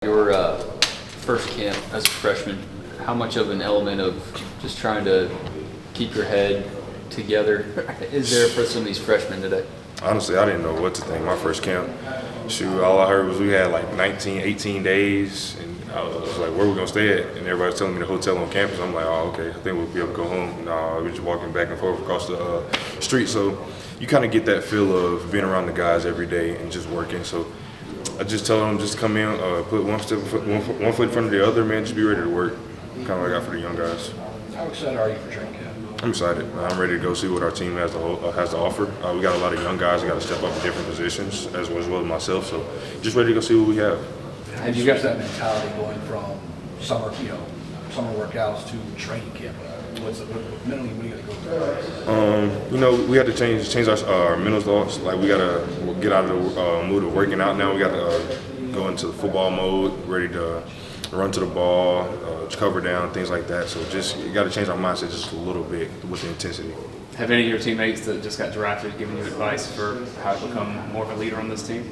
Your first camp as a freshman, how much of an element of just trying to keep your head together is there for some of these freshmen today? Honestly, I didn't know what to think. My first camp, shoot, all I heard was we had like 19, 18 days, and I was like, where we gonna stay at? And everybody was telling me the hotel on campus. I'm like, oh, okay, I think we'll be able to go home. No, we're just walking back and forth across the street. So you kind of get that feel of being around the guys every day and just working. So I just tell them just come in, put one foot in front of the other, man, just be ready to work. Kind of like I got for the young guys. How excited are you for training camp? I'm excited. I'm ready to go see what our team has to offer. We got a lot of young guys that got to step up in different positions, as well as myself. So just ready to go see what we have. Have you got that mentality going from summer workouts to training camp? Mentally, what are you going to go through? We had to change our mental thoughts. Like we got to get out of the mood of working out now. We got to go into the football mode, ready to run to the ball, cover down, things like that. So just you got to change our mindset just a little bit with the intensity. Have any of your teammates that just got drafted given you advice for how to become more of a leader on this team?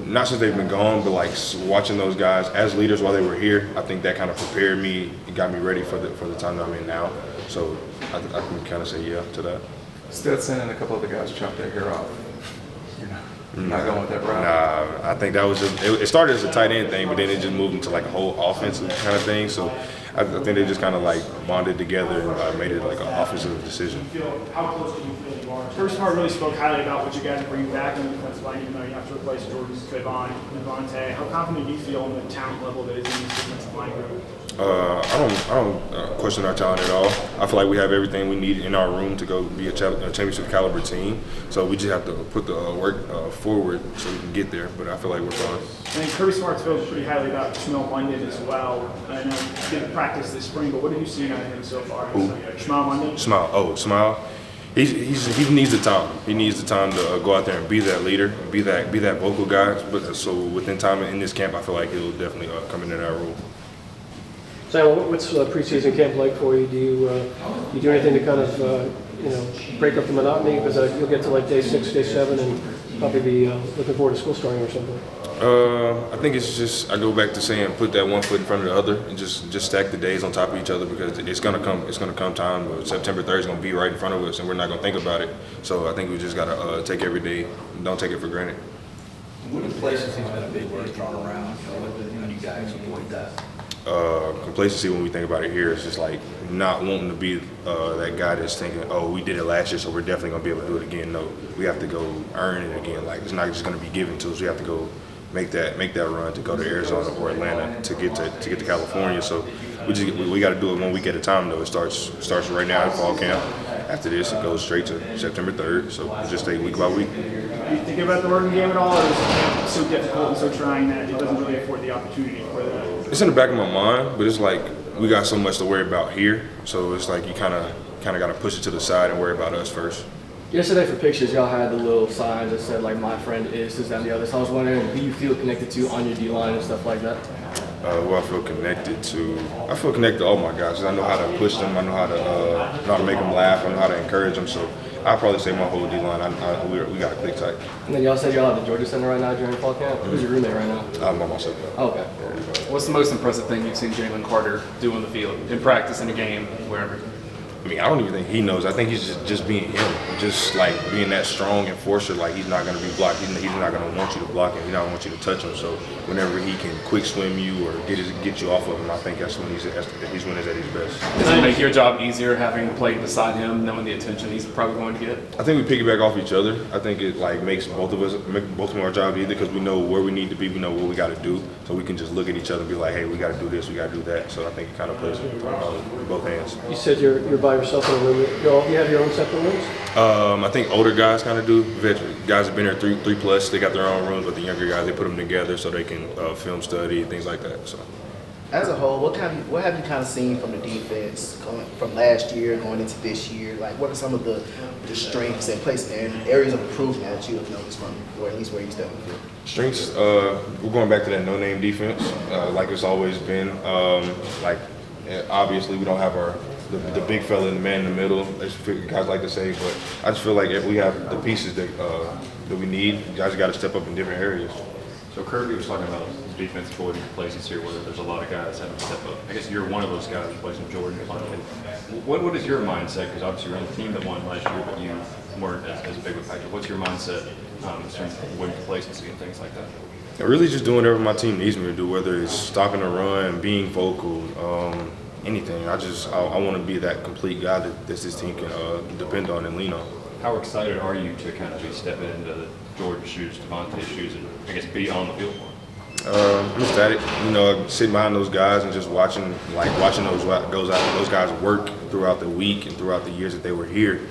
Not since they've been gone, but like watching those guys as leaders while they were here, I think that kind of prepared me and got me ready for the time that I'm in now. So I can kind of say yeah to that. Stetson and a couple other guys chopped their hair off. You're not going with that route? Nah, I think that was just, it started as a tight end thing, but then it just moved into like a whole offensive kind of thing. So I think they just kind of like bonded together and made it like an offensive decision. How close do you feel you are? First part really spoke highly about what you guys are bringing back in the defensive line, even though you have to replace Jordan, Trayvon, Devontae. How confident do you feel in the talent level that is in this defensive line group? I don't question our talent at all. I feel like we have everything we need in our room to go be a championship caliber team. So we just have to put the work forward so we can get there. But I feel like we're fine. And Kirby Smart's feels pretty highly about Shmuel London as well. I know he didn't practice this spring, but what have you seen out of him so far? Shmuel London? Smile. He needs the time. He needs the time to go out there and be that leader, be that vocal guy. But so within time in this camp, I feel like he'll definitely come into that role. Zion, what's preseason camp like for you? Do you do anything to kind of break up the monotony? Because you'll get to like day 6, day 7, and probably be looking forward to school starting or something. I think it's just I go back to saying put that one foot in front of the other and just stack the days on top of each other because it's gonna come time. But September 3rd is gonna be right in front of us and we're not gonna think about it. So I think we just gotta take every day, don't take it for granted. What places he's been a big word thrown around? How do you guys avoid that? Complacency when we think about it here is just like not wanting to be that guy that's thinking, oh, we did it last year, so we're definitely gonna be able to do it again. No, we have to go earn it again. Like it's not just gonna be given to us. We have to go make that run to go to Arizona or Atlanta to get to California. So we got to do it 1 week at a time. Though it starts right now at fall camp. After this, it goes straight to September 3rd. So we just take week by week. Are you thinking about the working game at all, or is it so difficult and so trying that it doesn't really afford the opportunity for that? It's in the back of my mind, but it's like we got so much to worry about here. So it's like you kind of got to push it to the side and worry about us first. Yesterday for pictures, y'all had the little signs that said like "My friend is this, that, and the other." So I was wondering, who you feel connected to on your D-line and stuff like that? Who I feel connected to? I feel connected to all my guys. I know how to push them. I know how to make them laugh. I know how to encourage them. So I'd probably say my whole D-line. We got to click tight. And then y'all said y'all at the Georgia Center right now during fall camp. Who's your roommate right now? I'm by myself. Oh, okay. What's the most impressive thing you've seen Jalen Carter do on the field, in practice, in a game, wherever? I mean, I don't even think he knows. I think he's just being him, just like being that strong enforcer. Like he's not going to be blocked. He's not going to want you to block him. He's not going to want you to touch him. So whenever he can quick swim you or get you off of him, I think that's when he's when he's at his best. Does it make your job easier having played beside him, knowing the attention he's probably going to get? I think we piggyback off each other. I think it like makes both of our jobs easier because we know where we need to be. We know what we got to do. So we can just look at each other and be like, hey, we got to do this. We got to do that. So I think it kind of plays with both hands. You said you're by yourself in a room. You have your own separate rooms? I think older guys kind of do. Veteran guys have been here three plus. They got their own rooms, but the younger guys they put them together so they can film study things like that. So, as a whole, what have you kind of seen from the defense from last year going into this year? Like, what are some of the strengths and places and areas of improvement that you have noticed from, or at least where you step in the field? Strengths. We're going back to that no-name defense, like it's always been. Obviously, we don't have the big fella and the man in the middle, as guys like to say, but I just feel like if we have the pieces that we need, guys got to step up in different areas. So Kirby was talking about defense voiding places here where there's a lot of guys having to step up. I guess you're one of those guys replacing Jordan. What is your mindset? Because obviously you're on the team that won last year, but you weren't as big of a factor. What's your mindset in terms of winning complacency and things like that? And really just doing whatever my team needs me to do, whether it's stopping the run, being vocal, anything. I want to be that complete guy that this team can depend on and lean on. How excited are you to kind of be stepping into Jordan's shoes, Devontae's shoes, and I guess be on the field for him? I'm ecstatic, sitting behind those guys and just watching those guys work throughout the week and throughout the years that they were here.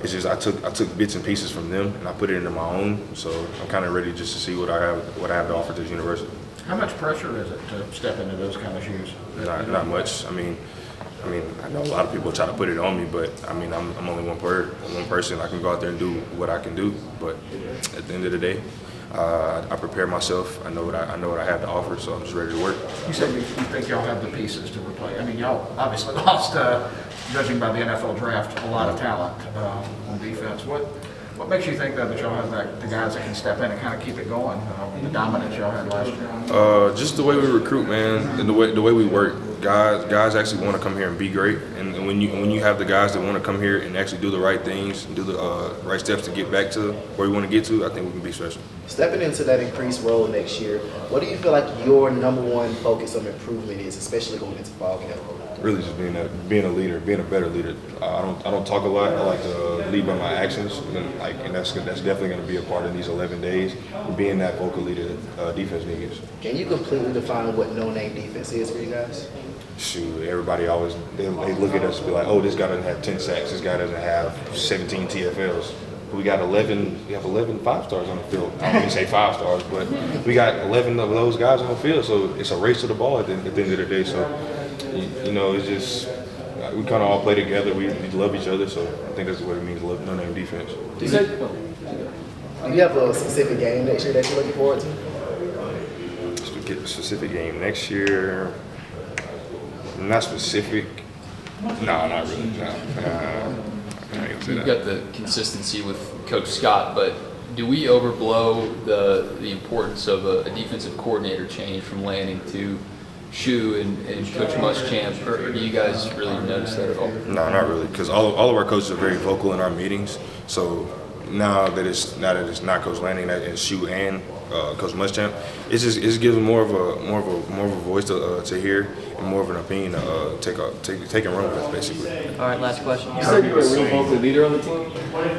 It's just I took bits and pieces from them and I put it into my own. So I'm kind of ready just to see what I have to offer to this university. How much pressure is it to step into those kind of shoes? Not much. I mean, I know a lot of people try to put it on me, but I mean, I'm only one person. I can go out there and do what I can do, but at the end of the day, I prepare myself. I know what I have to offer, so I'm just ready to work. You said you think y'all have the pieces to replace. I mean, y'all obviously lost, judging by the NFL draft, a lot of talent on defense. What makes you think that y'all have the guys that can step in and kind of keep it going, the dominance y'all had last year? Just the way we recruit, man, and the way we work. Guys actually want to come here and be great, and when you have the guys that want to come here and actually do the right things, and do the right steps to get back to where we want to get to, I think we can be special. Stepping into that increased role next year, what do you feel like your number one focus of improvement is, especially going into fall camp? Really just being a leader, being a better leader. I don't talk a lot. I like to lead by my actions, and that's definitely going to be a part of these 11 days. Being that vocal leader defense needs. Can you completely define what no-name defense is for you guys? Shoot, everybody always they look at us and be like, oh, this guy doesn't have 10 sacks. This guy doesn't have 17 TFLs. We have 11 5-stars on the field. I don't even say 5 stars, but we got 11 of those guys on the field. So it's a race to the ball at the end of the day. So. It's just we kind of all play together. We love each other, so I think that's what it means. No-name defense. Do you have a specific game next year that you're looking forward to? Get a specific game next year. Not specific. No, not really. No. You've got the consistency with Coach Scott, but do we overblow the importance of a defensive coordinator change from Lanning to Shu and Coach Muschamp, or do you guys really notice that at all? No, not really, because all of our coaches are very vocal in our meetings. So now that it's not Coach Lanning, that it's Shu and Coach Muschamp, it gives them more of a voice to hear and more of an opinion to take and run with, basically. All right, last question. You said you were a real vocal leader on the team,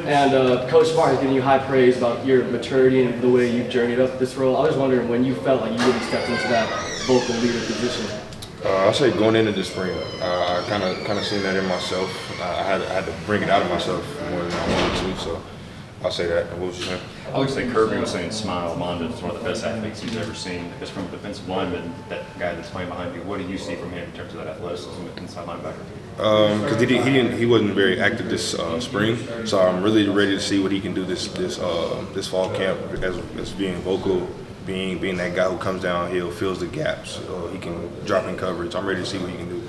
and Coach Smart has given you high praise about your maturity and the way you've journeyed up this role. I was wondering when you felt like you really stepped into that vocal leader position. I'll say going into the spring, I kind of seen that in myself. I had to bring it out of myself more than I wanted to, so I'll say that. What was you saying? I would say Kirby was saying Smile Mondon is one of the best athletes he's ever seen. Just from a defensive lineman, that guy that's playing behind you, what do you see from him in terms of that athleticism inside linebacker? Because he wasn't very active this spring, so I'm really ready to see what he can do this fall camp as being vocal, being that guy who comes downhill, fills the gaps. He can drop in coverage. I'm ready to see what he can do.